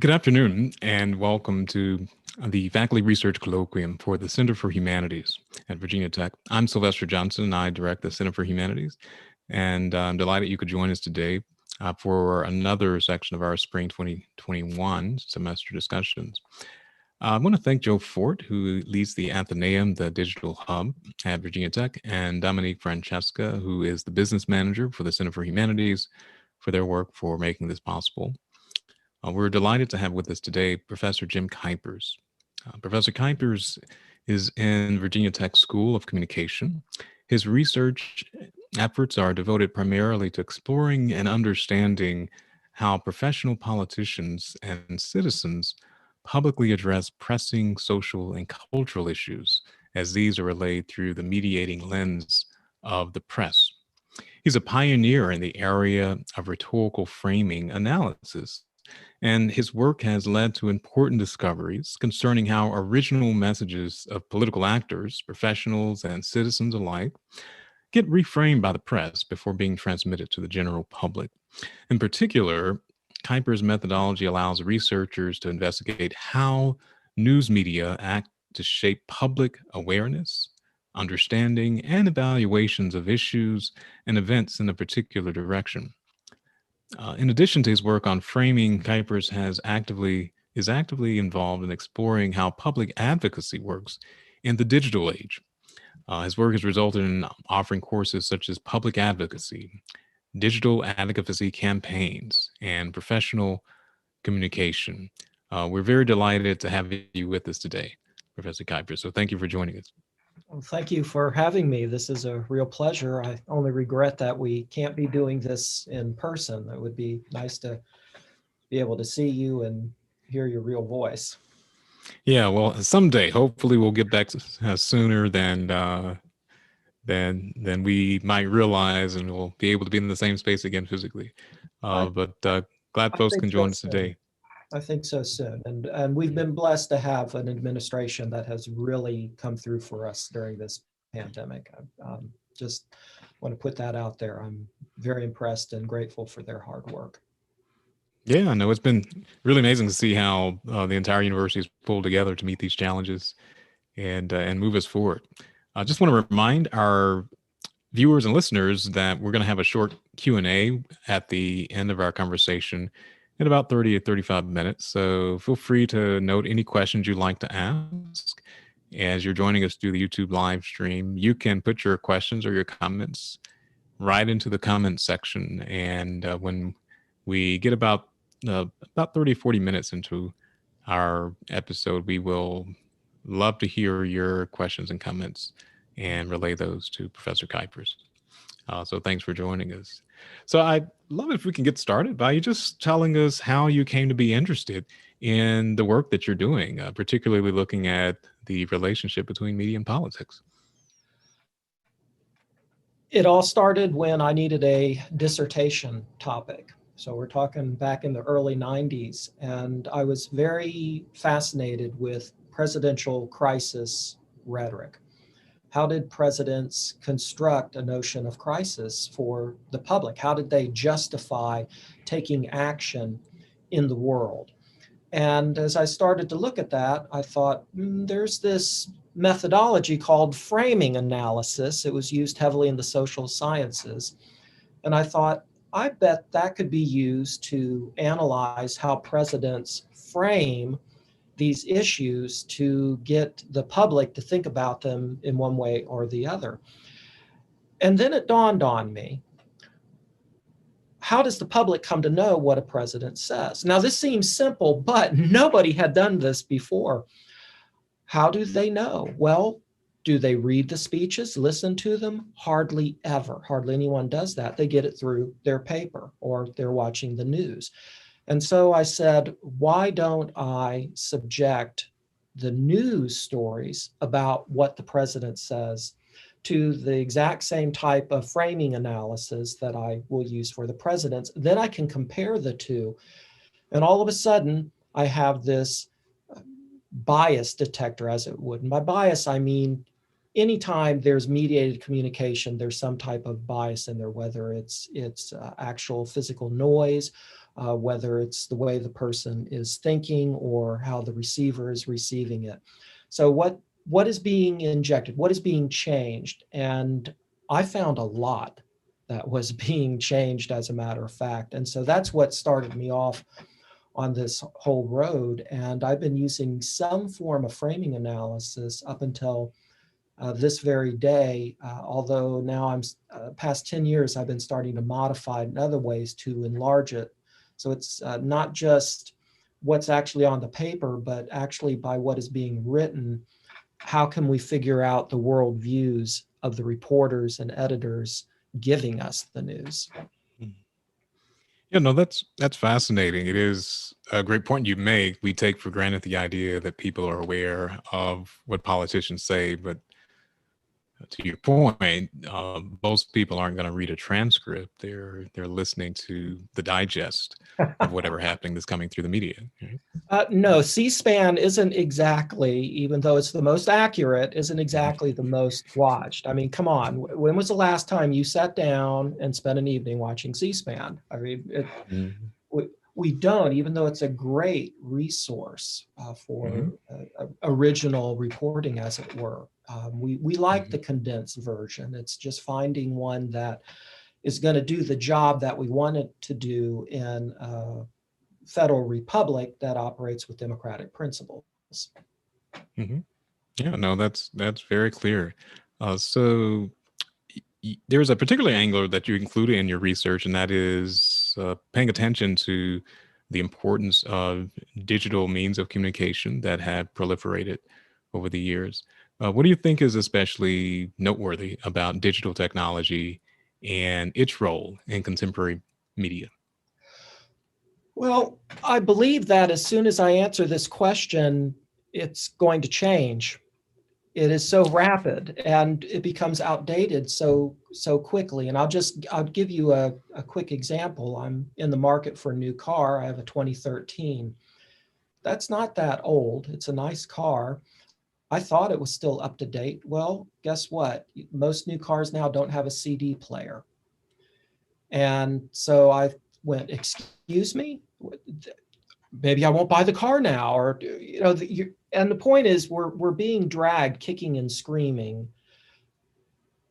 Good afternoon, and welcome to the Faculty Research Colloquium for the Center for Humanities at Virginia Tech. I'm Sylvester Johnson, and I direct the Center for Humanities, and I'm delighted you could join us today for another section of our Spring 2021 semester discussions. I want to thank Joe Fort, who leads the Athenaeum, the digital hub at Virginia Tech, and Dominique Francesca, who is the business manager for the Center for Humanities, for their work for making this possible. We're delighted to have with us today Professor Jim Kuypers. Professor Kuypers is in Virginia Tech School of Communication. His research efforts are devoted primarily to exploring and understanding how professional politicians and citizens publicly address pressing social and cultural issues as these are relayed through the mediating lens of the press. He's a pioneer in the area of rhetorical framing analysis, and his work has led to important discoveries concerning how original messages of political actors, professionals, and citizens alike get reframed by the press before being transmitted to the general public. In particular, Kuiper's methodology allows researchers to investigate how news media act to shape public awareness, understanding, and evaluations of issues and events in a particular direction. In addition to his work on framing, Kuipers is actively involved in exploring how public advocacy works in the digital age. His work has resulted in offering courses such as public advocacy, digital advocacy campaigns, and professional communication. We're very delighted to have you with us today, Professor Kuipers. So thank you for joining us. Well, thank you for having me. This is a real pleasure. I only regret that we can't be doing this in person. It would be nice to be able to see you and hear your real voice. Yeah, well, someday, hopefully, we'll get back sooner than we might realize, and we'll be able to be in the same space again physically. But glad I folks think can so join us soon. today. I think so soon. And we've been blessed to have an administration that has really come through for us during this pandemic. Just want to put that out there. I'm very impressed and grateful for their hard work. Yeah, I know it's been really amazing to see how the entire university has pulled together to meet these challenges and move us forward. I just want to remind our viewers and listeners that we're going to have a short Q&A at the end of our conversation in about 30 to 35 minutes. So feel free to note any questions you'd like to ask as you're joining us through the YouTube live stream. You can put your questions or your comments right into the comments section. And when we get about 30, 40 minutes into our episode, we will love to hear your questions and comments and relay those to Professor Kuipers. So thanks for joining us. So I'd love it if we can get started by you just telling us how you came to be interested in the work that you're doing, particularly looking at the relationship between media and politics. It all started when I needed a dissertation topic. So we're talking back in the early 90s, and I was very fascinated with presidential crisis rhetoric. How did presidents construct a notion of crisis for the public? How did they justify taking action in the world? And as I started to look at that, I thought, there's this methodology called framing analysis. It was used heavily in the social sciences. And I thought, I bet that could be used to analyze how presidents frame these issues to get the public to think about them in one way or the other. And then it dawned on me, how does the public come to know what a president says? Now, this seems simple, but nobody had done this before. How do they know? Well, do they read the speeches, listen to them? Hardly ever. Hardly anyone does that. They get it through their paper or they're watching the news. And so I said, why don't I subject the news stories about what the president says to the exact same type of framing analysis that I will use for the presidents? Then I can compare the two. And all of a sudden, I have this bias detector, as it would. And by bias, I mean, anytime there's mediated communication, there's some type of bias in there, whether it's actual physical noise whether it's the way the person is thinking or how the receiver is receiving it. So what is being injected? What is being changed? And I found a lot that was being changed, as a matter of fact. And so that's what started me off on this whole road. And I've been using some form of framing analysis up until this very day, although now I'm past 10 years, I've been starting to modify it in other ways to enlarge it. So it's not just what's actually on the paper, but actually by what is being written. How can we figure out the worldviews of the reporters and editors giving us the news? Yeah, no, that's fascinating. It is a great point you make. We take for granted the idea that people are aware of what politicians say, but to your point, most people aren't going to read a transcript. They're listening to the digest of whatever happening that's coming through the media. Right? No, C-SPAN isn't exactly, even though it's the most accurate, isn't exactly the most watched. I mean, come on. When was the last time you sat down and spent an evening watching C-SPAN? I mean, we don't, even though it's a great resource for original reporting, as it were. We like the condensed version. It's just finding one that is going to do the job that we want it to do in federal republic that operates with democratic principles. Yeah, no, that's very clear. So there's a particular angle that you included in your research, and that is paying attention to the importance of digital means of communication that have proliferated over the years. What do you think is especially noteworthy about digital technology and its role in contemporary media? Well, I believe that as soon as I answer this question, it's going to change. It is so rapid and it becomes outdated so quickly. And I'll give you a quick example. I'm in the market for a new car. I have a 2013. That's not that old. It's a nice car. I thought it was still up to date. Well, guess what? Most new cars now don't have a CD player. And so I went, excuse me? Maybe I won't buy the car now. Or, and the point is we're being dragged kicking and screaming,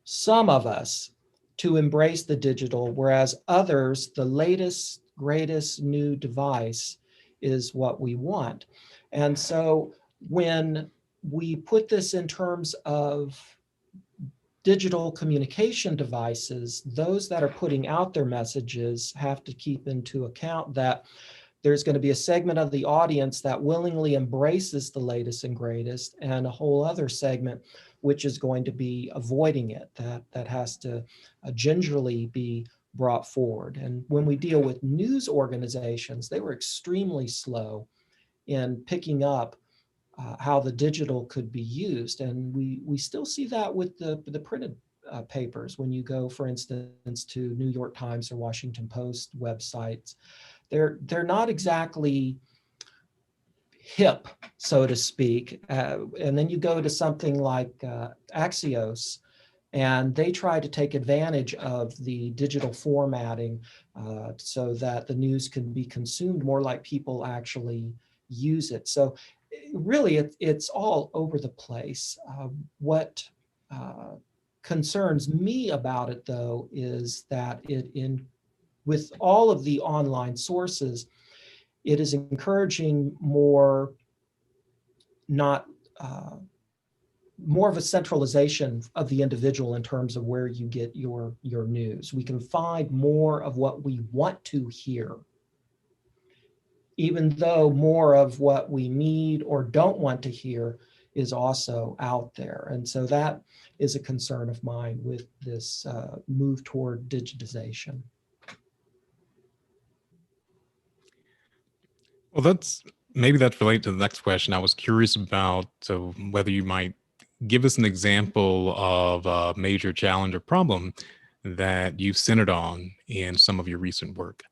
some of us, to embrace the digital, whereas others, the latest, greatest new device is what we want. And so when we put this in terms of digital communication devices, those that are putting out their messages have to keep into account that there's going to be a segment of the audience that willingly embraces the latest and greatest, and a whole other segment which is going to be avoiding it, that has to gingerly be brought forward. And when we deal with news organizations, they were extremely slow in picking up how the digital could be used. And we still see that with the printed papers. When you go, for instance, to New York Times or Washington Post websites, they're not exactly hip, so to speak. And then you go to something like Axios, and they try to take advantage of the digital formatting so that the news can be consumed more like people actually use it. So really, it's all over the place. What concerns me about it, though, is that with all of the online sources, it is encouraging more of a centralization of the individual in terms of where you get your news. We can find more of what we want to hear, even though more of what we need or don't want to hear is also out there. And so that is a concern of mine with this move toward digitization. Well, that's related to the next question. I was curious about whether you might give us an example of a major challenge or problem that you've centered on in some of your recent work.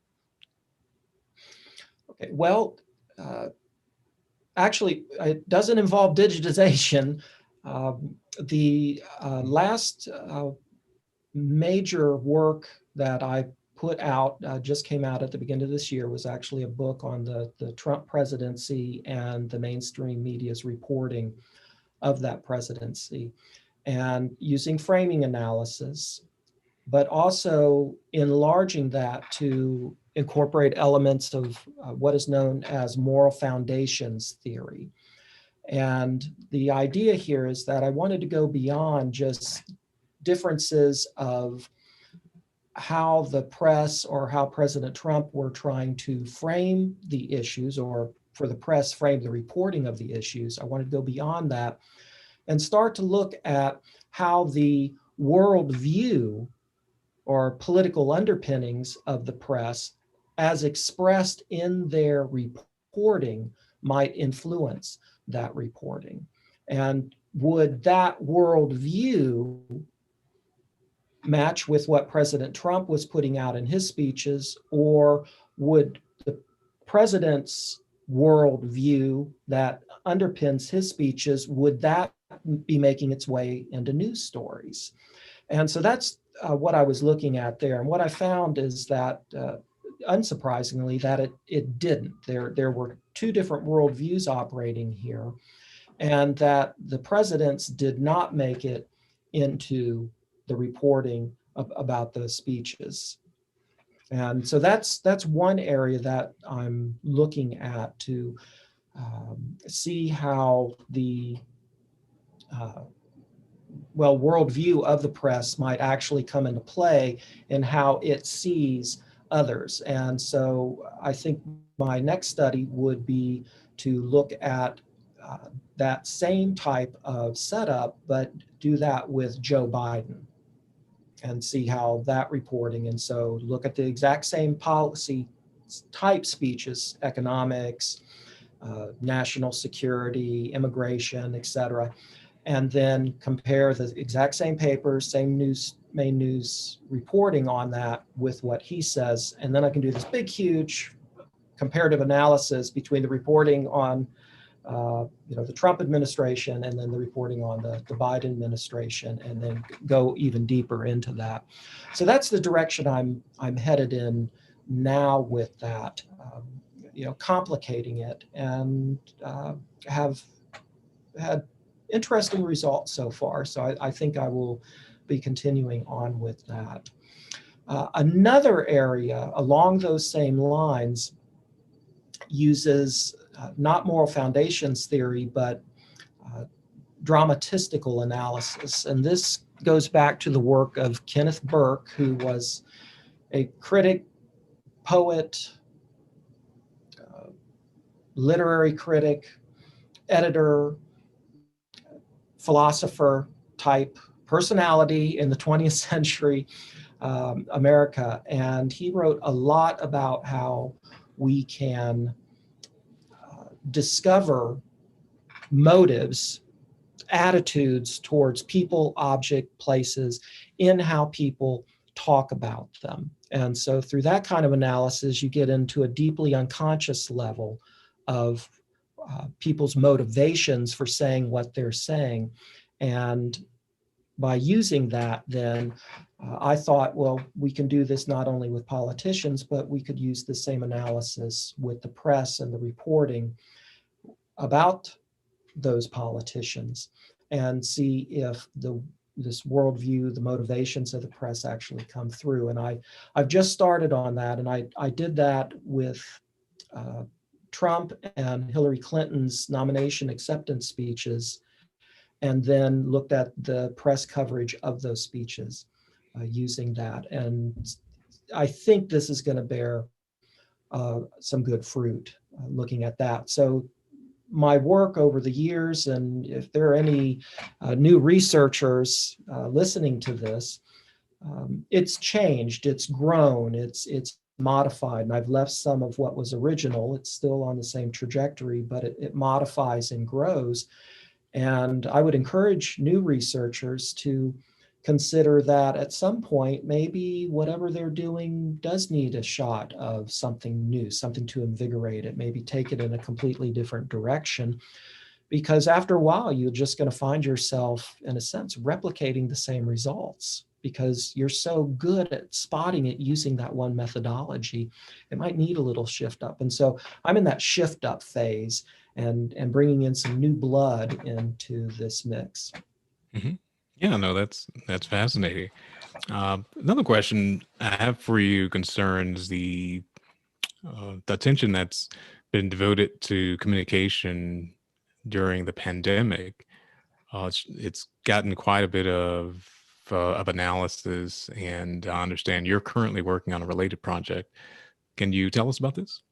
Okay, well, actually, it doesn't involve digitization. The last major work that I put out, just came out at the beginning of this year, was actually a book on the Trump presidency and the mainstream media's reporting of that presidency, and using framing analysis, but also enlarging that to incorporate elements of what is known as moral foundations theory. And the idea here is that I wanted to go beyond just differences of how the press or how President Trump were trying to frame the issues, or for the press, frame the reporting of the issues. I wanted to go beyond that and start to look at how the worldview or political underpinnings of the press, as expressed in their reporting, might influence that reporting. And would that worldview match with what President Trump was putting out in his speeches, or would the president's worldview that underpins his speeches, would that be making its way into news stories? And so that's what I was looking at there. And what I found is that, unsurprisingly, that it didn't. There were two different worldviews operating here, and that the presidents did not make it into the reporting about those speeches. And so that's one area that I'm looking at to see how the worldview of the press might actually come into play in how it sees others. And so I think my next study would be to look at that same type of setup, but do that with Joe Biden and see how that reporting. And so look at the exact same policy type speeches, economics, national security, immigration, et cetera, and then compare the exact same papers, same main news reporting on that with what he says. And then I can do this big, huge comparative analysis between the reporting on the Trump administration and then the reporting on the Biden administration, and then go even deeper into that. So that's the direction I'm headed in now with that, complicating it, and have had interesting results so far. So I think I will be continuing on with that. Another area along those same lines uses not moral foundations theory, but dramatistical analysis. And this goes back to the work of Kenneth Burke, who was a critic, poet, literary critic, editor, philosopher type personality in the 20th century America. And he wrote a lot about how we can discover motives, attitudes towards people, object, places, in how people talk about them. And so through that kind of analysis, you get into a deeply unconscious level of people's motivations for saying what they're saying. And by using that, then I thought, well, we can do this not only with politicians, but we could use the same analysis with the press and the reporting about those politicians, and see if this worldview, the motivations of the press actually come through. And I've just started on that, and I did that with Trump and Hillary Clinton's nomination acceptance speeches, and then looked at the press coverage of those speeches using that. And I think this is going to bear some good fruit looking at that. So my work over the years, and if there are any new researchers listening to this, it's changed, it's grown, it's modified, and I've left some of what was original. It's still on the same trajectory, but it modifies and grows. And I would encourage new researchers to consider that at some point, maybe whatever they're doing does need a shot of something new, something to invigorate it, maybe take it in a completely different direction. Because after a while, you're just going to find yourself, in a sense, replicating the same results. because you're so good at spotting it using that one methodology. It might need a little shift up. And so I'm in that shift up phase and bringing in some new blood into this mix. Mm-hmm. Yeah, no, that's fascinating. Another question I have for you concerns the attention that's been devoted to communication during the pandemic. It's gotten quite a bit of analysis, and I understand you're currently working on a related project. Can you tell us about this?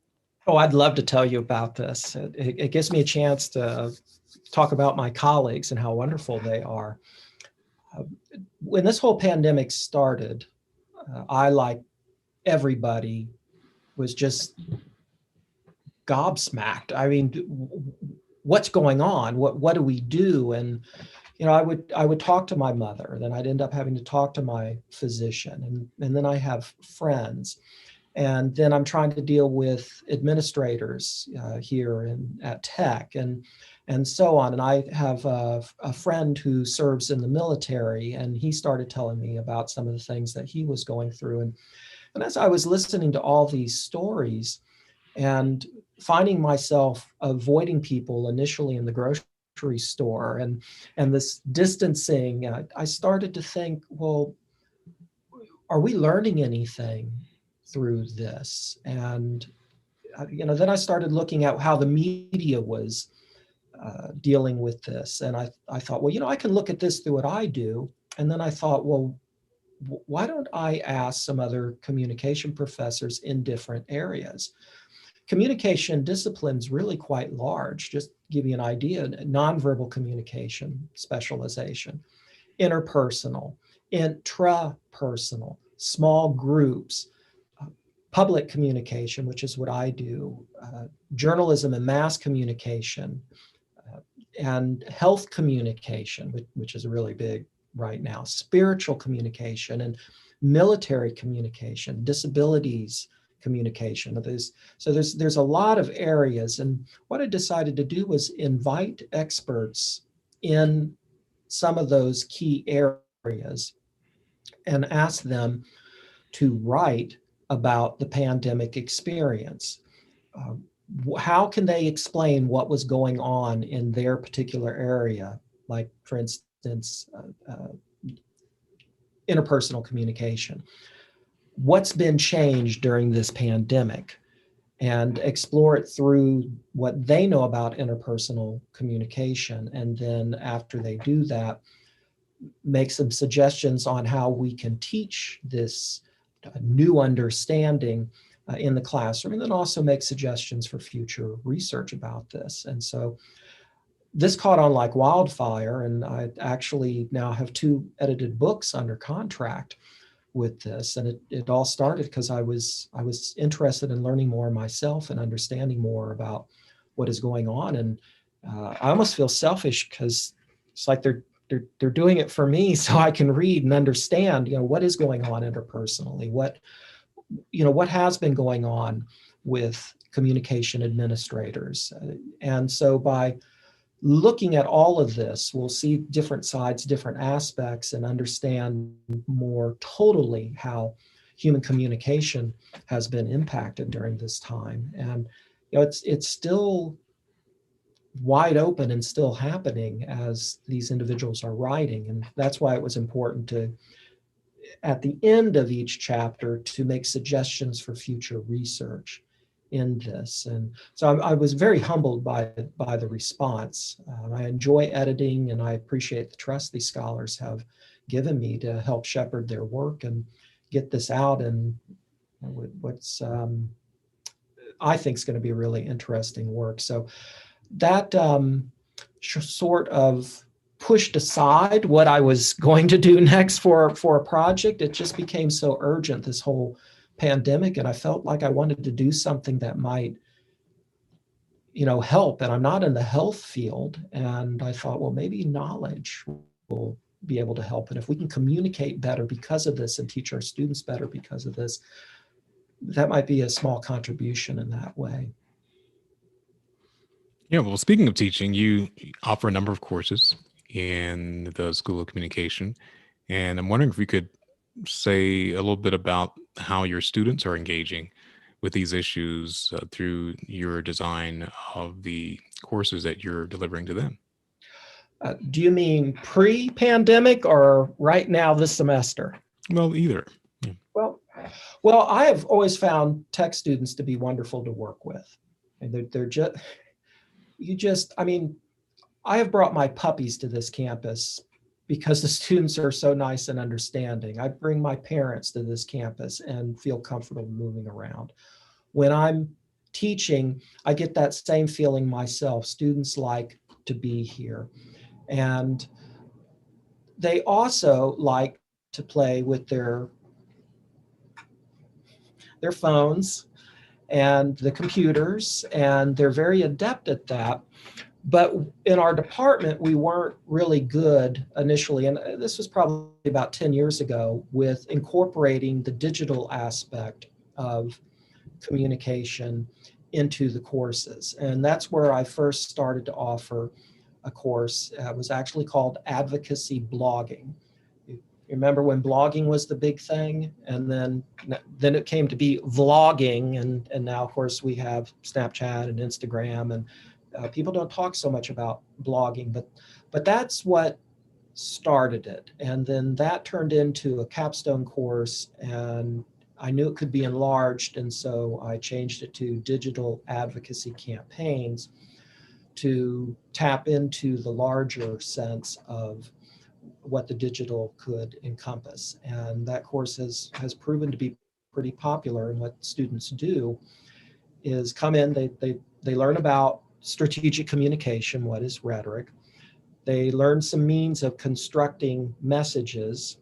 Oh, I'd love to tell you about this. It gives me a chance to talk about my colleagues and how wonderful they are. Uh, when this whole pandemic started, I, like everybody, was just gobsmacked. I mean, what's going on? What do we do? And I would talk to my mother, then I'd end up having to talk to my physician, and then I have friends, and then I'm trying to deal with administrators here at Tech, and so on. And I have a friend who serves in the military, and he started telling me about some of the things that he was going through. And as I was listening to all these stories and finding myself avoiding people initially in the grocery store and this distancing, I started to think, well, are we learning anything through this? And then I started looking at how the media was dealing with this, and I thought, well, I can look at this through what I do. And then I thought, well, why don't I ask some other communication professors in different areas? Communication discipline's really quite large. Just to give you an idea: nonverbal communication specialization, interpersonal, intrapersonal, small groups, uh, public communication, which is what I do, journalism and mass communication, uh, and health communication, which is really big right now, spiritual communication, and military communication, disabilities communication. There's a lot of areas. And what I decided to do was invite experts in some of those key areas and ask them to write about the pandemic experience. Uh, how can they explain what was going on in their particular area? Like, for instance, interpersonal communication. What's been changed during this pandemic? And explore it through what they know about interpersonal communication. And then after they do that, make some suggestions on how we can teach this new understanding in the classroom, and then also make suggestions for future research about this. And so this caught on like wildfire, and I actually now have 2 edited books under contract with this. And it all started because I was interested in learning more myself and understanding more about what is going on. And I almost feel selfish because it's like they're doing it for me so I can read and understand, what is going on interpersonally, what has been going on with communication administrators. And so by looking at all of this, we'll see different sides, different aspects, and understand more totally how human communication has been impacted during this time. And it's still wide open and still happening as these individuals are writing. And that's why it was important to, at the end of each chapter, to make suggestions for future research in this. And so I was very humbled by the response. I enjoy editing, and I appreciate the trust these scholars have given me to help shepherd their work and get this out. And what's I think is going to be a really interesting work. So that sort of pushed aside what I was going to do next for a project. It just became so urgent, this whole pandemic, and I felt like I wanted to do something that might help. And I'm not in the health field, and I thought, well, maybe knowledge will be able to help. And if we can communicate better because of this and teach our students better because of this, that might be a small contribution in that way. Yeah, well, speaking of teaching, you offer a number of courses in the School of Communication, and I'm wondering if we could say a little bit about how your students are engaging with these issues through your design of the courses that you're delivering to them? Do you mean pre-pandemic or right now this semester? Well, either. Yeah. Well, well, I have always found tech students to be wonderful to work with. And they're just, I mean, I have brought my puppies to this campus because the students are so nice and understanding. I bring my parents to this campus and feel comfortable moving around. When I'm teaching, I get that same feeling myself. Students like to be here. And they also like to play with their phones and the computers, and they're very adept at that. But in our department, we weren't really good initially, and this was probably about 10 years ago, with incorporating the digital aspect of communication into the courses. And that's where I first started to offer a course. It was actually called Advocacy Blogging. You remember when blogging was the big thing, and then it came to be vlogging, and now of course we have Snapchat and Instagram, and people don't talk so much about blogging, but that's what started it. And then that turned into a capstone course, and I knew it could be enlarged, and so I changed it to digital advocacy campaigns to tap into the larger sense of what the digital could encompass. And that course has proven to be pretty popular. And what students do is come in, they learn about strategic communication, what is rhetoric. They learn some means of constructing messages.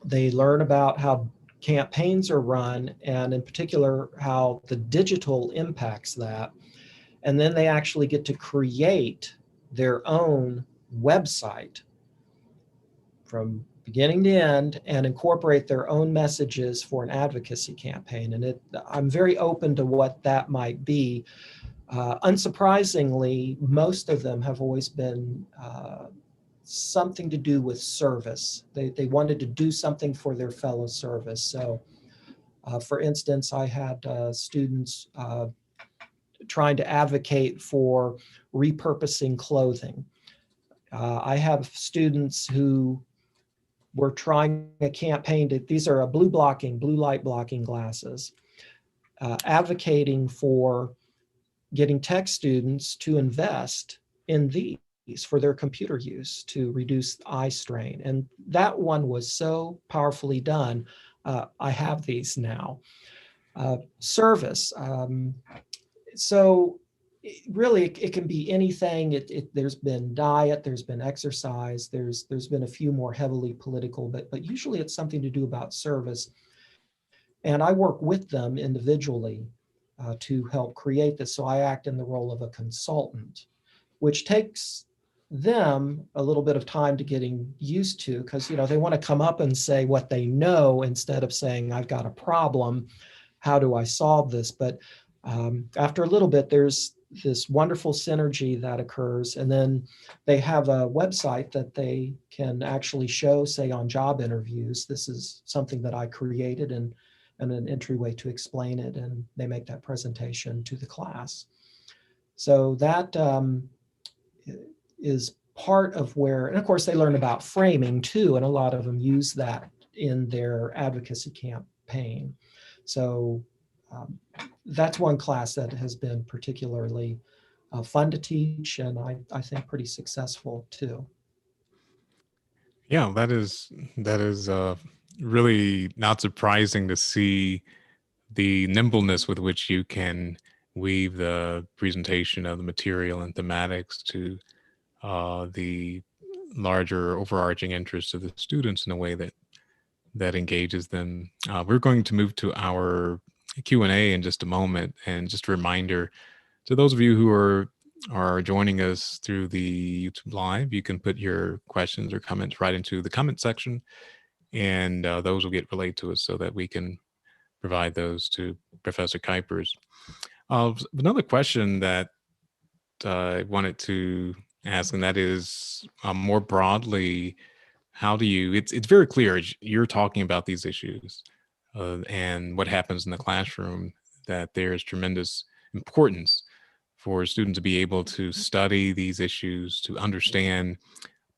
They learn about how campaigns are run, and in particular, how the digital impacts that. And then they actually get to create their own website from beginning to end and incorporate their own messages for an advocacy campaign. And I'm very open to what that might be. Unsurprisingly, most of them have always been something to do with service. They wanted to do something for their fellow service. So, for instance, I had students trying to advocate for repurposing clothing. I have students who were trying a campaign these are blue light blocking glasses, advocating for getting tech students to invest in these for their computer use to reduce eye strain. And that one was so powerfully done. I have these now. Service. So really, it can be anything. There's been diet, there's been exercise, there's been a few more heavily political, but usually it's something to do about service. And I work with them individually to help create this. So I act in the role of a consultant, which takes them a little bit of time to getting used to, because they want to come up and say what they know instead of saying, I've got a problem, how do I solve this? But after a little bit, there's this wonderful synergy that occurs. And then they have a website that they can actually show, say, on job interviews. This is something that I created, and an entryway to explain it. And they make that presentation to the class. So that is part of where, and of course, they learn about framing too. And a lot of them use that in their advocacy campaign. So that's one class that has been particularly fun to teach, and I think pretty successful too. Yeah, that is really not surprising to see the nimbleness with which you can weave the presentation of the material and thematics to the larger overarching interests of the students in a way that engages them. We're going to move to our Q&A in just a moment, and just a reminder to those of you who are joining us through the YouTube live, you can put your questions or comments right into the comment section, and those will get relayed to us so that we can provide those to Professor Kuipers. Another question that I wanted to ask, and that is more broadly, how do you, it's very clear you're talking about these issues and what happens in the classroom, that there's tremendous importance for students to be able to study these issues, to understand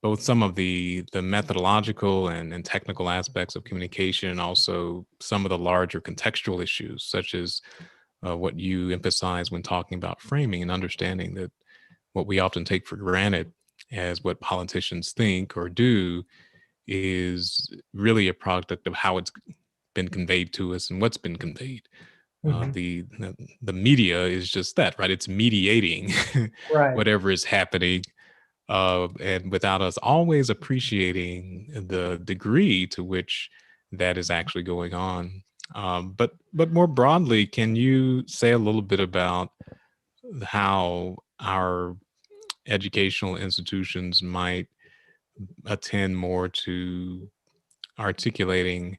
both some of the methodological and technical aspects of communication, and also some of the larger contextual issues, such as what you emphasize when talking about framing and understanding that what we often take for granted as what politicians think or do is really a product of how it's been conveyed to us and what's been conveyed. Mhm. The media is just that, right? It's mediating Right. whatever is happening, and without us always appreciating the degree to which that is actually going on. But more broadly, can you say a little bit about how our educational institutions might attend more to articulating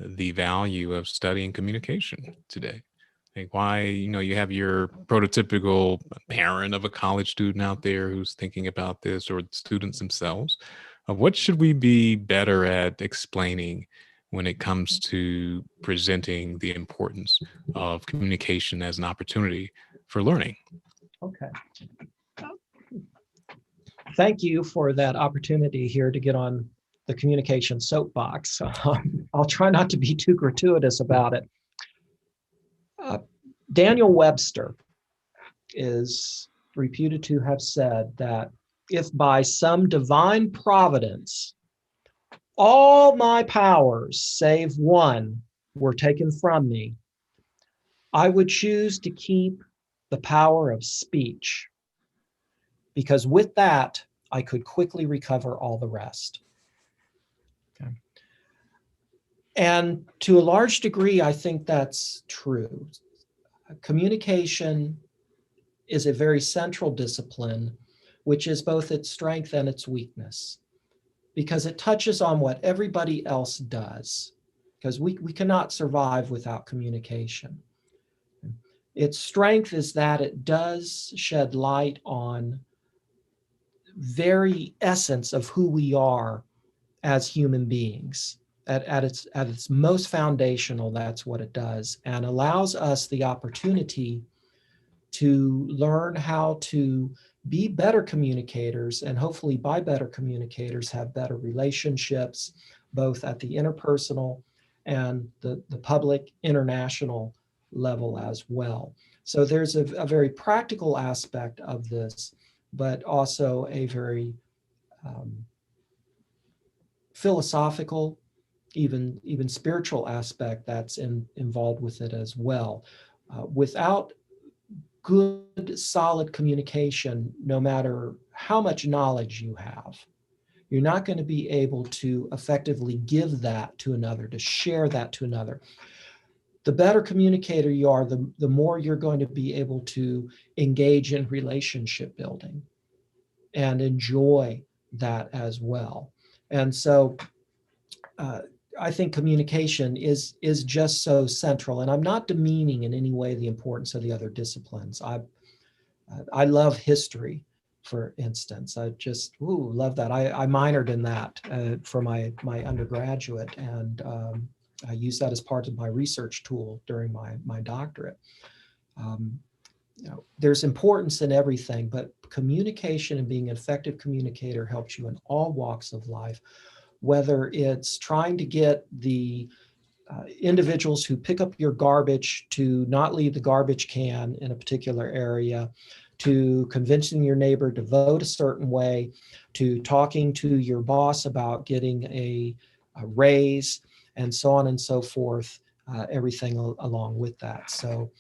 the value of studying communication today? Like, why, you have your prototypical parent of a college student out there who's thinking about this, or students themselves. What should we be better at explaining when it comes to presenting the importance of communication as an opportunity for learning? Okay. Thank you for that opportunity here to get on the communication soapbox. I'll try not to be too gratuitous about it. Uh, Daniel Webster is reputed to have said that if by some divine providence all my powers save one were taken from me, I would choose to keep the power of speech, because with that, I could quickly recover all the rest. Okay. And to a large degree, I think that's true. Communication is a very central discipline, which is both its strength and its weakness, because it touches on what everybody else does, because we cannot survive without communication. Its strength is that it does shed light on very essence of who we are as human beings. At its most foundational, that's what it does, and allows us the opportunity to learn how to be better communicators, and hopefully by better communicators have better relationships, both at the interpersonal and the public international level as well. So there's a very practical aspect of this, but also a very philosophical, even spiritual aspect that's involved with it as well. Without good, solid communication, no matter how much knowledge you have, you're not going to be able to effectively give that to another, to share that to another. The better communicator you are, the more you're going to be able to engage in relationship building and enjoy that as well. And so I think communication is just so central. And I'm not demeaning in any way the importance of the other disciplines. I love history, for instance. I just love that. I minored in that for my undergraduate, and I use that as part of my research tool during my doctorate. There's importance in everything, but communication and being an effective communicator helps you in all walks of life, whether it's trying to get the individuals who pick up your garbage to not leave the garbage can in a particular area, to convincing your neighbor to vote a certain way, to talking to your boss about getting a raise, and so on and so forth, everything along with that. So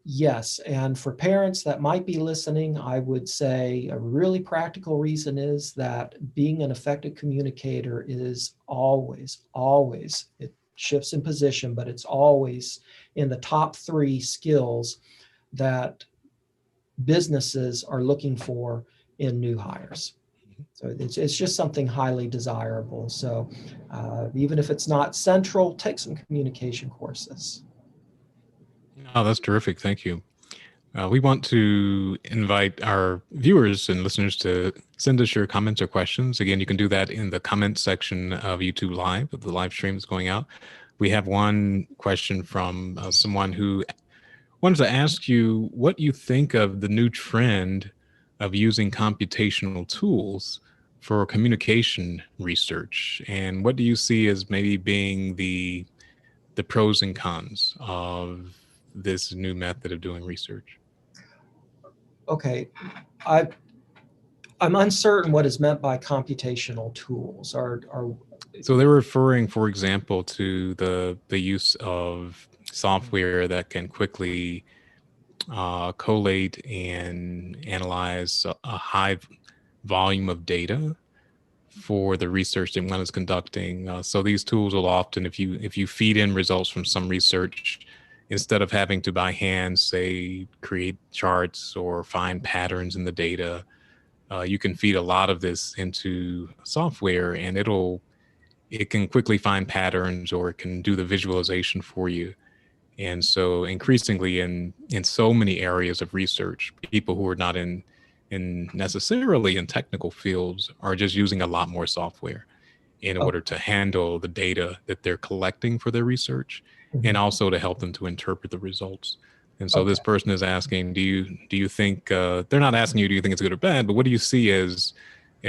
yes, and for parents that might be listening, I would say a really practical reason is that being an effective communicator is always, it shifts in position, but it's always in the top 3 skills that businesses are looking for in new hires. So it's just something highly desirable. So even if it's not central, take some communication courses. Oh, that's terrific. Thank you. We want to invite our viewers and listeners to send us your comments or questions. Again, you can do that in the comments section of YouTube Live, if the live stream is going out. We have one question from someone who wanted to ask you what you think of the new trend of using computational tools for communication research, and what do you see as maybe being the pros and cons of this new method of doing research? Okay, I, I'm uncertain what is meant by computational tools. So they're referring, for example, to the use of software that can quickly collate and analyze a high volume of data for the research that one is conducting. So these tools will often, if you feed in results from some research, instead of having to by hand, say, create charts or find patterns in the data, you can feed a lot of this into software, and it can quickly find patterns, or it can do the visualization for you. And so increasingly in so many areas of research, people who are not in necessarily in technical fields are just using a lot more software in Oh, order to handle the data that they're collecting for their research, and mhm. also to help them to interpret the results. And so Okay. this person is asking, do you think they're not asking you, do you think it's good or bad, but what do you see as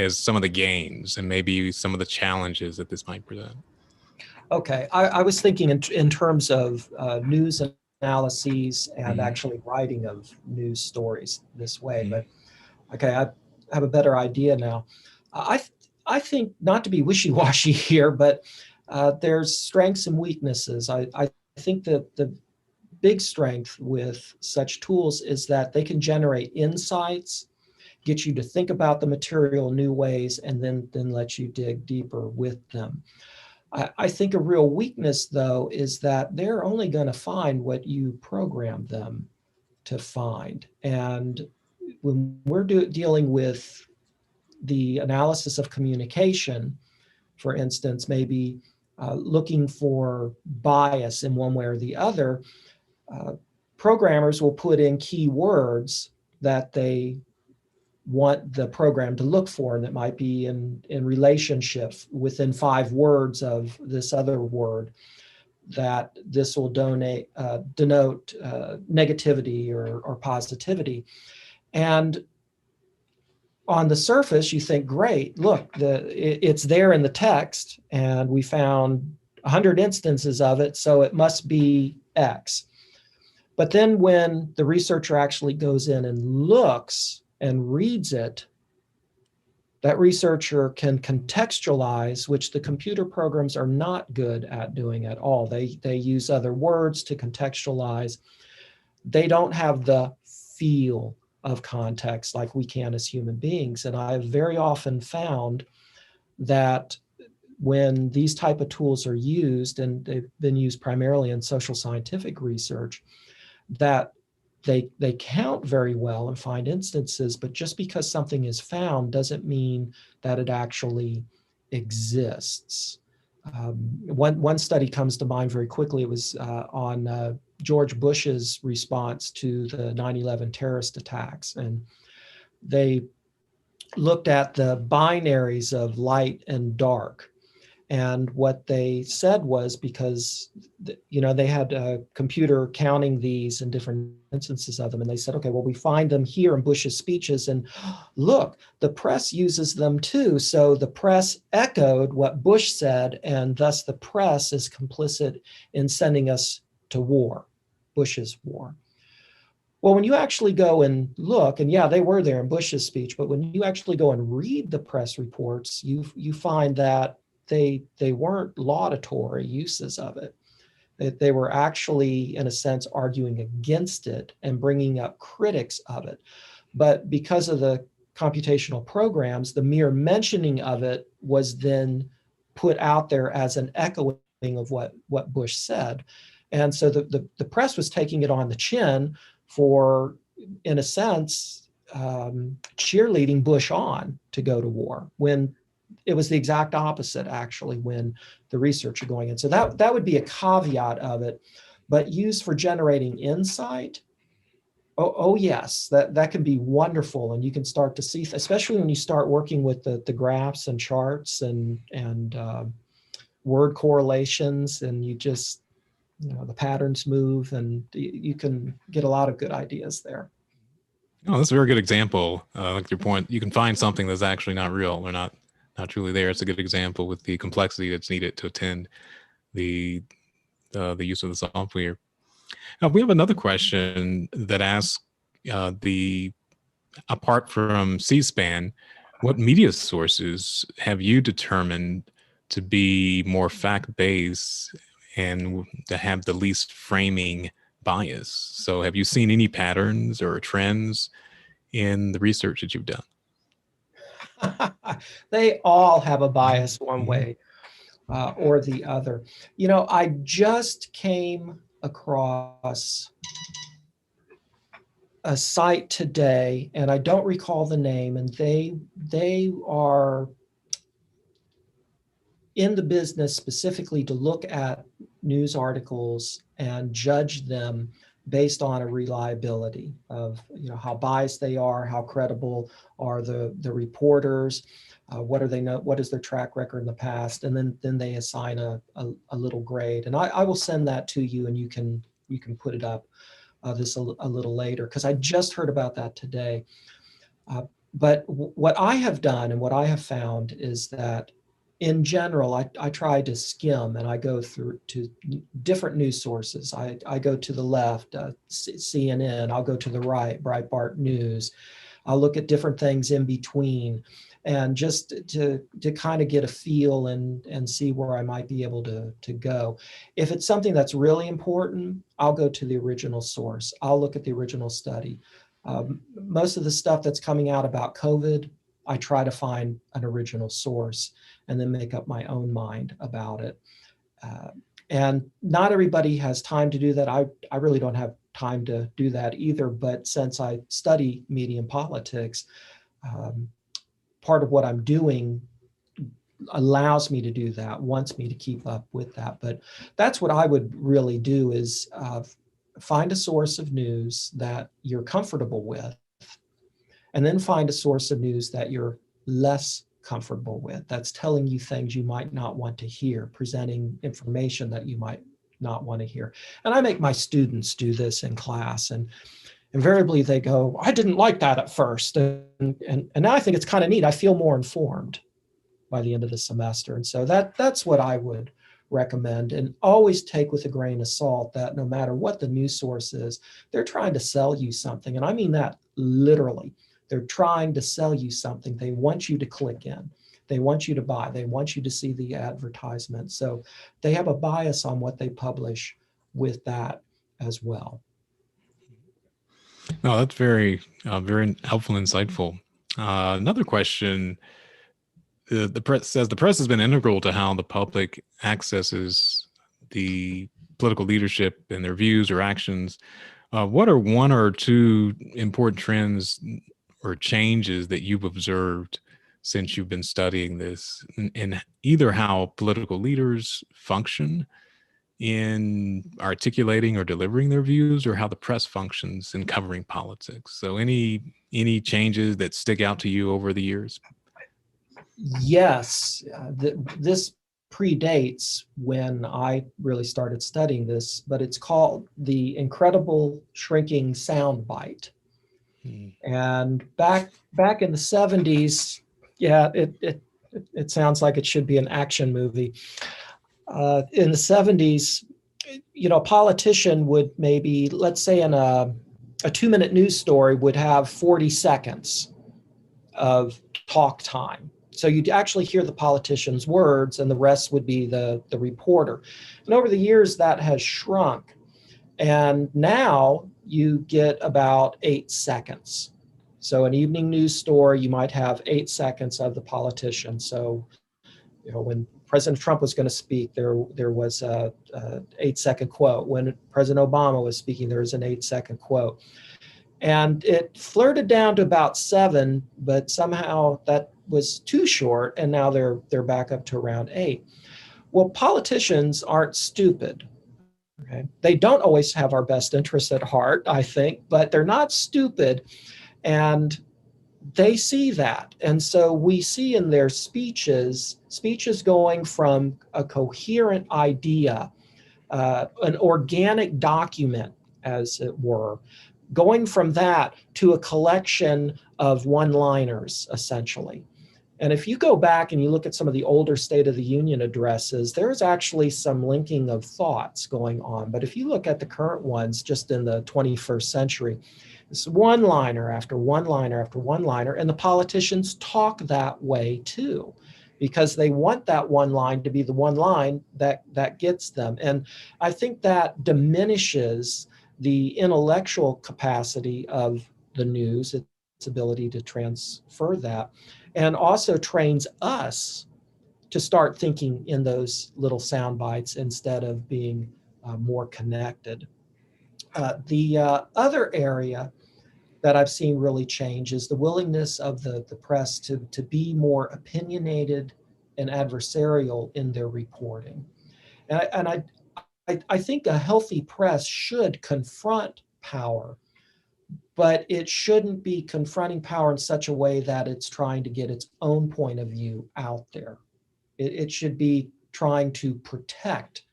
some of the gains and maybe some of the challenges that this might present? Okay. I was thinking in terms of news analyses and Mm-hmm. actually writing of news stories this way. Mm-hmm. But okay, I have a better idea now. I I think, not to be wishy-washy here, but there's strengths and weaknesses. I think that the big strength with such tools is that they can generate insights, get you to think about the material in new ways, and then let you dig deeper with them. I think a real weakness, though, is that they're only going to find what you program them to find. And when we're dealing with the analysis of communication, for instance, maybe looking for bias in one way or the other, uh, programmers will put in keywords that they want the program to look for, and that might be in relationships within 5 words of this other word, that this will denote negativity or positivity. And on the surface, you think, great, look, it's there in the text, and we found 100 instances of it, so it must be X. But then when the researcher actually goes in and looks and reads it, that researcher can contextualize, which the computer programs are not good at doing at all. They use other words to contextualize. They don't have the feel of context like we can as human beings. And I've very often found that when these type of tools are used, and they've been used primarily in social scientific research, that they count very well and find instances, but just because something is found doesn't mean that it actually exists. One study comes to mind very quickly. It was on George Bush's response to the 9/11 terrorist attacks. And they looked at the binaries of light and dark. And what they said was, because they had a computer counting these in different instances of them, and they said, okay, well, we find them here in Bush's speeches, and look, the press uses them too. So the press echoed what Bush said, and thus the press is complicit in sending us to war, Bush's war. Well, when you actually go and look, and yeah, they were there in Bush's speech, but when you actually go and read the press reports, you find that they weren't laudatory uses of it. They were actually, in a sense, arguing against it and bringing up critics of it. But because of the computational programs, the mere mentioning of it was then put out there as an echoing of what Bush said. And so the press was taking it on the chin for, in a sense, cheerleading Bush on to go to war, when it was the exact opposite, actually, when the research are going in. So that would be a caveat of it. But used for generating insight, Oh yes, that can be wonderful, and you can start to see, especially when you start working with the graphs and charts and word correlations, and you just, the patterns move, and you can get a lot of good ideas there. Oh, that's a very good example. Like your point, you can find something that's actually not real or not truly there. It's a good example with the complexity that's needed to attend the the use of the software. Now, we have another question that asks the apart from C-SPAN, what media sources have you determined to be more fact-based and to have the least framing bias? So, have you seen any patterns or trends in the research that you've done? They all have a bias one Mhm. way or the other. I just came across a site today, and I don't recall the name, and they are in the business specifically to look at news articles and judge them based on a reliability of, how biased they are, how credible are the reporters, what are they know, what is their track record in the past, and then they assign a little grade. And I will send that to you, and you can put it up this a little later, because I just heard about that today. But what I have done and what I have found is that in general, I try to skim, and I go through to different news sources. I go to the left, CNN, I'll go to the right, Breitbart News. I'll look at different things in between, and just to kind of get a feel and see where I might be able to go. If it's something that's really important, I'll go to the original source. I'll look at the original study. Most of the stuff that's coming out about COVID, I try to find an original source and then make up my own mind about it. Uh, and not everybody has time to do that. I really don't have time to do that either. But since I study media and politics, um, part of what I'm doing allows me to do that, wants me to keep up with that. But that's what I would really do is find a source of news that you're comfortable with, and then find a source of news that you're less comfortable with, that's telling you things you might not want to hear, presenting information that you might not want to hear. And I make my students do this in class, and invariably they go, I didn't like that at first. And now I think it's kind of neat. I feel more informed by the end of the semester. And so that's what I would recommend. And always take with a grain of salt that no matter what the news source is, they're trying to sell you something. And I mean that literally. They're trying to sell you something. They want you to click in. They want you to buy. They want you to see the advertisement. So they have a bias on what they publish with that as well. No, that's very helpful and insightful. Another question: the press says the press has been integral to how the public accesses the political leadership and their views or actions. What are one or two important trends or changes that you've observed since you've been studying this in either how political leaders function in articulating or delivering their views, or how the press functions in covering politics? So any changes that stick out to you over the years? Yes, this predates when I really started studying this, but it's called the incredible shrinking soundbite. Hmm. And back in the 70s, yeah, it sounds like it should be an action movie. In the 70s, a politician would maybe, let's say in a 2-minute news story, would have 40 seconds of talk time. So you'd actually hear the politician's words, and the rest would be the reporter. And over the years, that has shrunk. And now you get about 8 seconds. So an evening news story, you might have 8 seconds of the politician. So, when President Trump was going to speak, there was a 8-second quote. When President Obama was speaking, there was an 8-second quote. And it flirted down to about 7, but somehow that was too short, and now they're back up to around 8. Well, politicians aren't stupid. Okay? They don't always have our best interests at heart, I think, but they're not stupid. And they see that. And so we see in their speeches going from a coherent idea, an organic document, as it were, going from that to a collection of one-liners, essentially. And if you go back and you look at some of the older State of the Union addresses, there's actually some linking of thoughts going on. But if you look at the current ones just in the 21st century, it's one-liner after one-liner after one-liner, and the politicians talk that way too, because they want that one line to be the one line that gets them. And I think that diminishes the intellectual capacity of the news, its ability to transfer that, and also trains us to start thinking in those little sound bites instead of being more connected. The other area that I've seen really change is the willingness of the press to be more opinionated and adversarial in their reporting. And I think a healthy press should confront power, but it shouldn't be confronting power in such a way that it's trying to get its own point of view out there. It should be trying to protect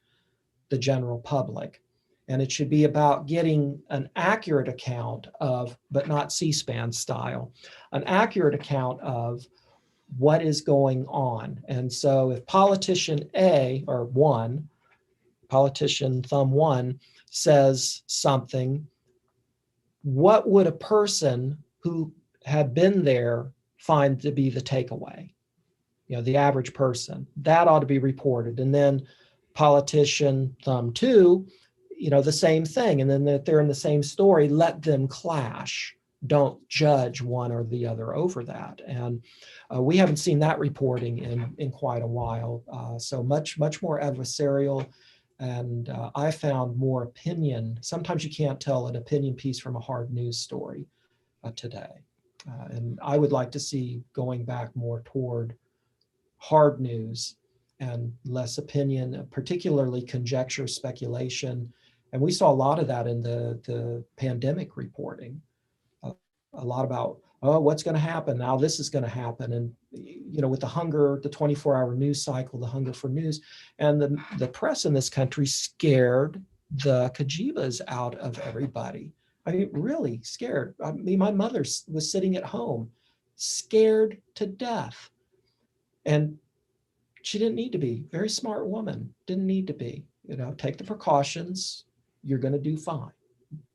the general public. And it should be about getting an accurate account of, but not C-SPAN style, an accurate account of what is going on. And so if politician A, or one, politician thumb one, says something, what would a person who had been there find to be the takeaway? The average person. That ought to be reported. And then politician thumb two, the same thing. And then if they're in the same story, let them clash. Don't judge one or the other over that. And we haven't seen that reporting in quite a while. So much more adversarial. And I found more opinion. Sometimes you can't tell an opinion piece from a hard news story today. And I would like to see going back more toward hard news and less opinion, particularly conjecture, speculation. And we saw a lot of that in the pandemic reporting, a lot about, oh, what's going to happen now, this is going to happen. And with the hunger, the 24-hour news cycle, the hunger for news, and the press in this country scared the kajibas out of everybody. I mean, really scared. I mean, my mother was sitting at home scared to death. And she didn't need to be. Very smart woman. Didn't need to be. Take the precautions. You're going to do fine.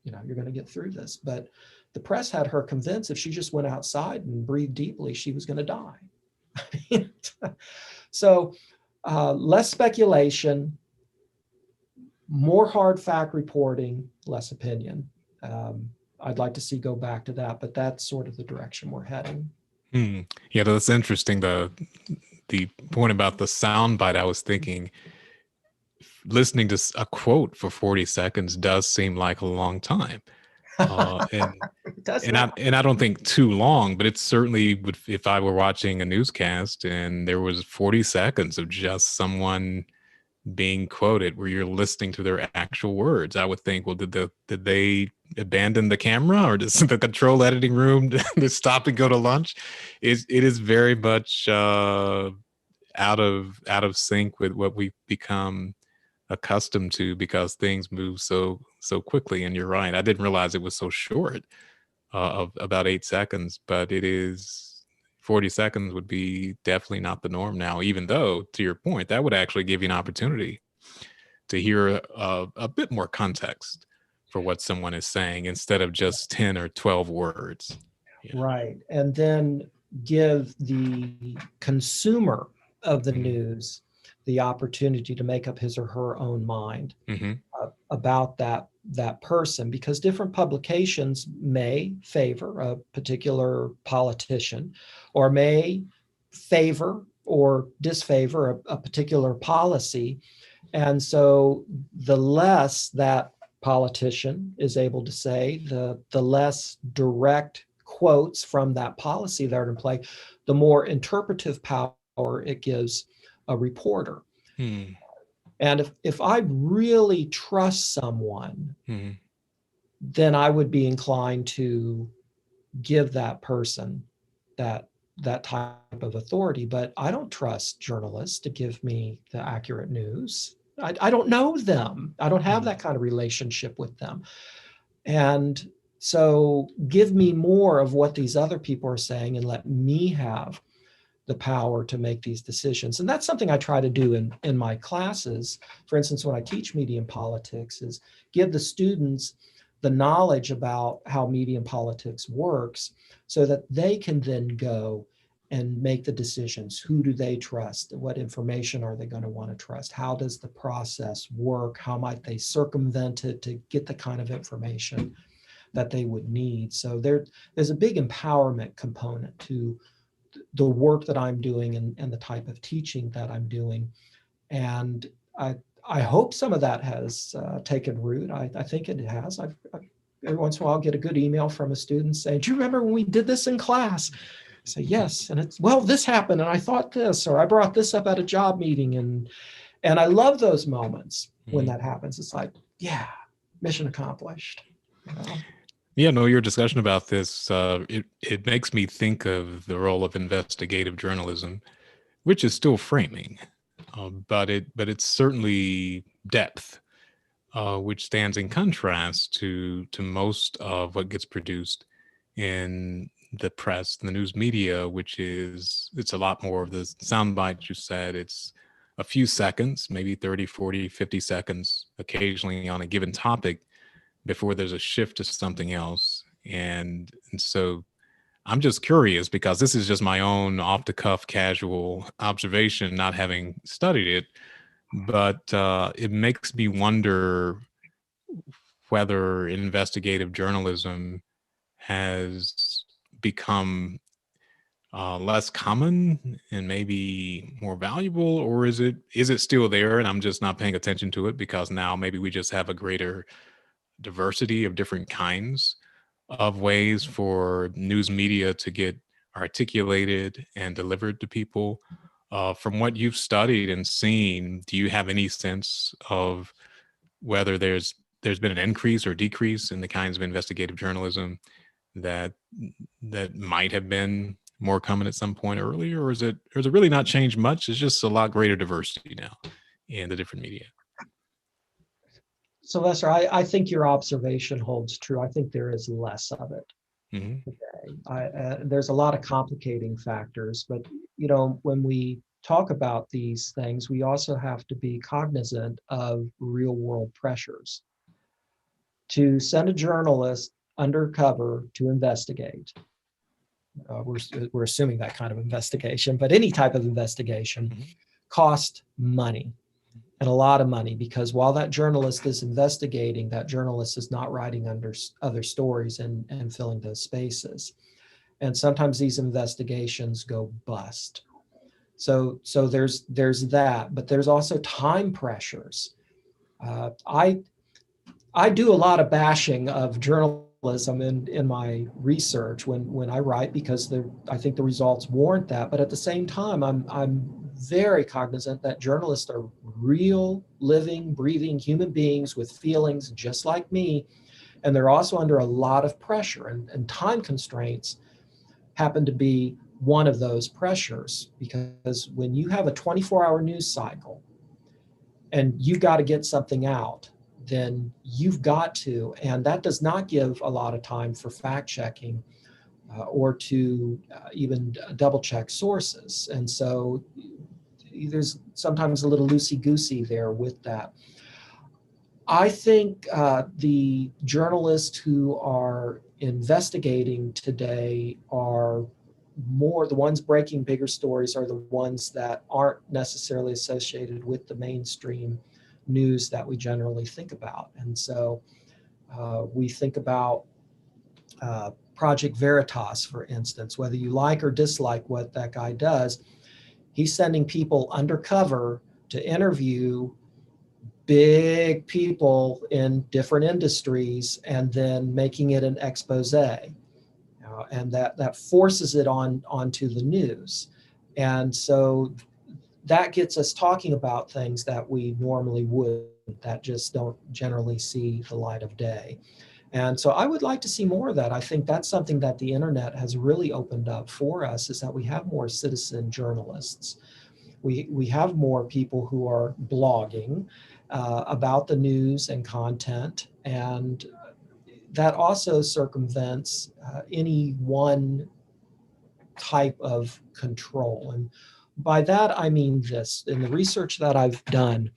You're going to get through this. But the press had her convinced if she just went outside and breathed deeply, she was going to die. So less speculation, more hard fact reporting, less opinion. I'd like to see go back to that, but that's sort of the direction we're heading. Yeah, that's interesting. The point about the sound bite, I was thinking, listening to a quote for 40 seconds does seem like a long time. And I don't think too long, but it certainly would, if I were watching a newscast and there was 40 seconds of just someone being quoted where you're listening to their actual words, I would think, well, did they abandon the camera, or does the control editing room stop and go to lunch? It is very much out of sync with what we've become accustomed to, because things move so quickly. And you're right, I didn't realize it was so short, of about 8 seconds, but it is 40 seconds would be definitely not the norm now, even though, to your point, that would actually give you an opportunity to hear a bit more context for what someone is saying instead of just 10 or 12 words. Right. And then give the consumer of the news the opportunity to make up his or her own mind about that person, because different publications may favor a particular politician or may favor or disfavor a particular policy. And so the less that politician is able to say, the less direct quotes from that policy that are in play, the more interpretive power it gives a reporter. And if I really trust someone, Mm-hmm. then I would be inclined to give that person that that type of authority. But I don't trust journalists to give me the accurate news. I don't know them. I don't have that kind of relationship with them. And so give me more of what these other people are saying and let me have the power to make these decisions. And that's something I try to do in my classes. For instance, when I teach media and politics, is give the students the knowledge about how media and politics works so that they can then go and make the decisions. Who do they trust? What information are they going to want to trust? How does the process work? How might they circumvent it to get the kind of information that they would need? So there's a big empowerment component to the work that I'm doing and the type of teaching that I'm doing. And I hope some of that has taken root. I think it has. Every once in a while I'll get a good email from a student saying, do you remember when we did this in class? I say, yes. And it's, well, this happened and I thought this, or I brought this up at a job meeting. And I love those moments when that happens. It's like, yeah, mission accomplished. You know? Yeah, no, your discussion about this, it makes me think of the role of investigative journalism, which is still framing, but it's certainly depth, which stands in contrast to most of what gets produced in the press, the news media, which is, it's a lot more of the soundbite you said. It's a few seconds, maybe 30, 40, 50 seconds occasionally on a given topic before there's a shift to something else. And so I'm just curious because this is just my own off the cuff casual observation, not having studied it, but it makes me wonder whether investigative journalism has become less common and maybe more valuable, or is it still there and I'm just not paying attention to it because now maybe we just have a greater diversity of different kinds of ways for news media to get articulated and delivered to people. From what you've studied and seen, do you have any sense of whether there's been an increase or decrease in the kinds of investigative journalism that might have been more common at some point earlier, or is it really not changed much? It's just a lot greater diversity now in the different media. Sylvester, I think your observation holds true. I think there is less of it Hmm. today. There's a lot of complicating factors, but when we talk about these things, we also have to be cognizant of real world pressures. To send a journalist undercover to investigate, we're assuming that kind of investigation, but any type of investigation cost money. And a lot of money, because while that journalist is investigating, that journalist is not writing under other stories and filling those spaces. And sometimes these investigations go bust. So there's that, but there's also time pressures. I do a lot of bashing of journalism in my research when I write, because I think the results warrant that. But at the same time, I'm very cognizant that journalists are real, living, breathing human beings with feelings just like me. And they're also under a lot of pressure, and time constraints happen to be one of those pressures, because when you have a 24-hour news cycle and you got to get something out, then you've got to, and that does not give a lot of time for fact checking or to even double check sources. And so there's sometimes a little loosey-goosey there with that. I think the journalists who are investigating today are more, the ones breaking bigger stories are the ones that aren't necessarily associated with the mainstream news that we generally think about. And so we think about Project Veritas, for instance. Whether you like or dislike what that guy does, he's sending people undercover to interview big people in different industries and then making it an expose. And that forces it onto the news. And so that gets us talking about things that we normally wouldn't, that just don't generally see the light of day. And so I would like to see more of that. I think that's something that the internet has really opened up for us, is that we have more citizen journalists. We have more people who are blogging about the news and content, and that also circumvents any one type of control. And by that, I mean this. In the research that I've done,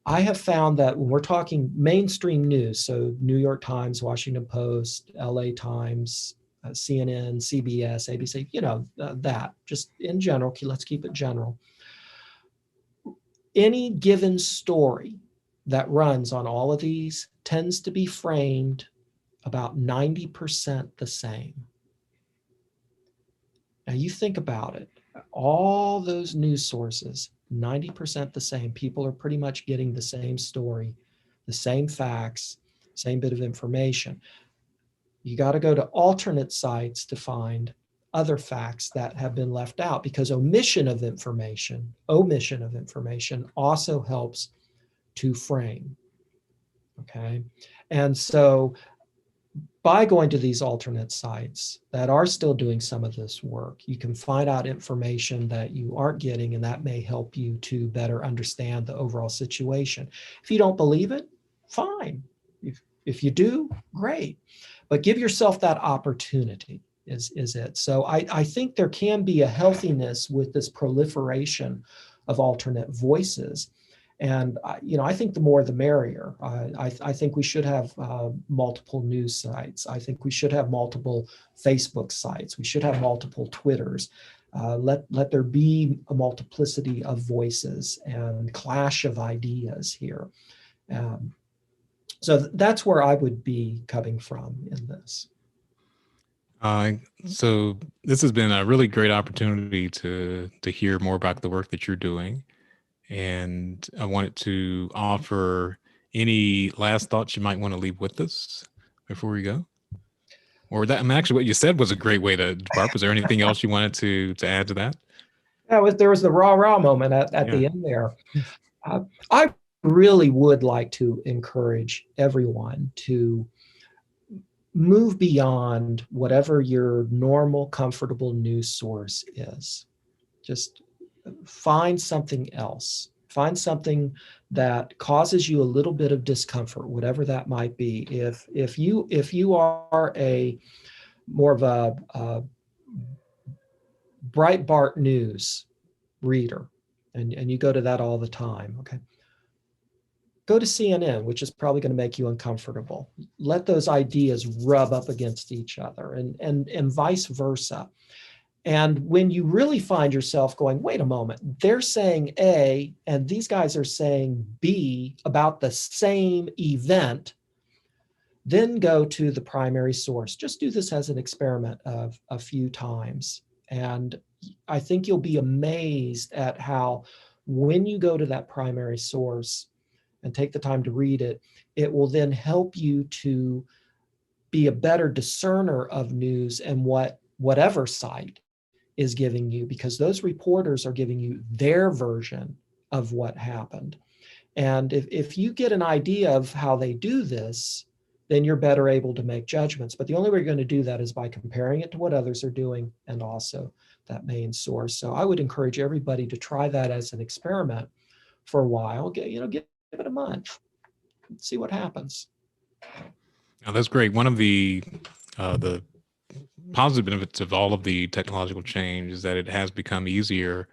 I have found that when we're talking mainstream news, so New York Times, Washington Post, LA Times, CNN, CBS, ABC, that just in general, let's keep it general. Any given story that runs on all of these tends to be framed about 90% the same. Now you think about it, all those news sources, 90% the same. People are pretty much getting the same story, the same facts, same bit of information. You got to go to alternate sites to find other facts that have been left out, because omission of information also helps to frame. Okay. And so by going to these alternate sites that are still doing some of this work, you can find out information that you aren't getting, and that may help you to better understand the overall situation. If you don't believe it, fine. If you do, great. But give yourself that opportunity is it. So I think there can be a healthiness with this proliferation of alternate voices. And I think the more the merrier. I think we should have multiple news sites. I think we should have multiple Facebook sites. We should have multiple Twitters. Let there be a multiplicity of voices and clash of ideas here. So that's where I would be coming from in this. So this has been a really great opportunity to hear more about the work that you're doing. And I wanted to offer any last thoughts you might want to leave with us before we go. Or that, I mean, actually, what you said was a great way to depart. Was there anything else you wanted to add to that? There was the rah moment at the end there. I really would like to encourage everyone to move beyond whatever your normal, comfortable news source is. Just find something else. Find something that causes you a little bit of discomfort, whatever that might be. If you are a more of a Breitbart News reader, and you go to that all the time, okay, go to CNN, which is probably going to make you uncomfortable. Let those ideas rub up against each other, and vice versa. And when you really find yourself going, wait a moment, they're saying A, and these guys are saying B about the same event, then go to the primary source. Just do this as an experiment of a few times. And I think you'll be amazed at how, when you go to that primary source and take the time to read it, it will then help you to be a better discerner of news and whatever site is giving you, because those reporters are giving you their version of what happened. And if you get an idea of how they do this, then you're better able to make judgments. But the only way you're going to do that is by comparing it to what others are doing, and also that main source. So I would encourage everybody to try that as an experiment for a while. Give it a month, see what happens. Oh, that's great. One of the positive benefits of all of the technological change is that it has become easier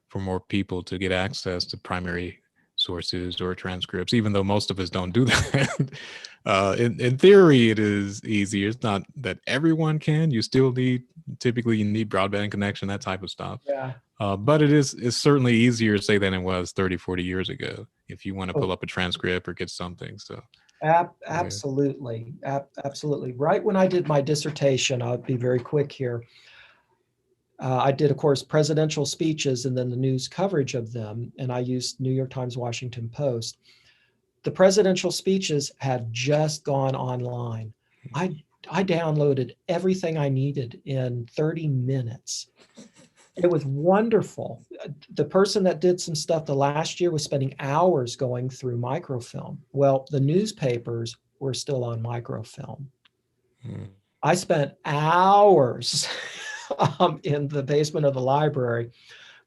for more people to get access to primary sources or transcripts, even though most of us don't do that. In theory, it is easier. It's not that everyone can. You still typically you need broadband connection, that type of stuff. Yeah. But it's certainly easier, say, than it was 30, 40 years ago, if you want to pull up a transcript or get something. So absolutely. Absolutely. Right when I did my dissertation, I'll be very quick here. I did, of course, presidential speeches and then the news coverage of them. And I used New York Times, Washington Post. The presidential speeches had just gone online. I downloaded everything I needed in 30 minutes. It was wonderful. The person that did some stuff the last year was spending hours going through microfilm. Well, the newspapers were still on microfilm. Mm. I spent hours in the basement of the library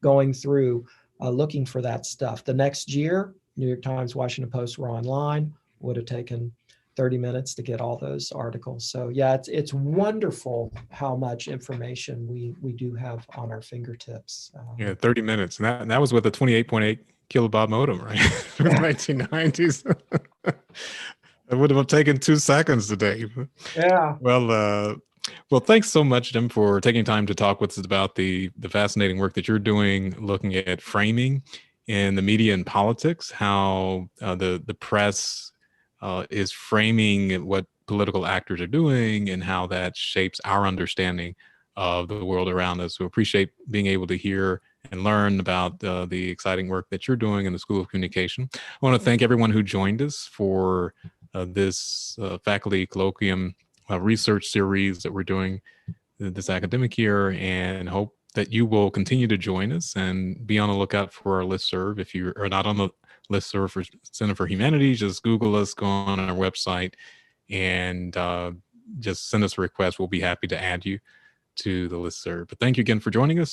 going through looking for that stuff. The next year, New York Times, Washington Post were online. Would have taken 30 minutes to get all those articles. So yeah, it's wonderful how much information we do have on our fingertips. Yeah, 30 minutes. And that was with a 28.8 kilobaud modem, right? From the Yeah, 1990s. It would have taken 2 seconds today. yeah. Well, thanks so much, Jim, for taking time to talk with us about the fascinating work that you're doing, looking at framing in the media and politics, how the press is framing what political actors are doing, and how that shapes our understanding of the world around us. So appreciate being able to hear and learn about the exciting work that you're doing in the School of Communication. I want to thank everyone who joined us for this faculty colloquium research series that we're doing this academic year, and hope that you will continue to join us and be on the lookout for our listserv. If you are not on the listserv for Center for Humanities, just Google us, go on our website, and just send us a request. We'll be happy to add you to the listserv. But thank you again for joining us.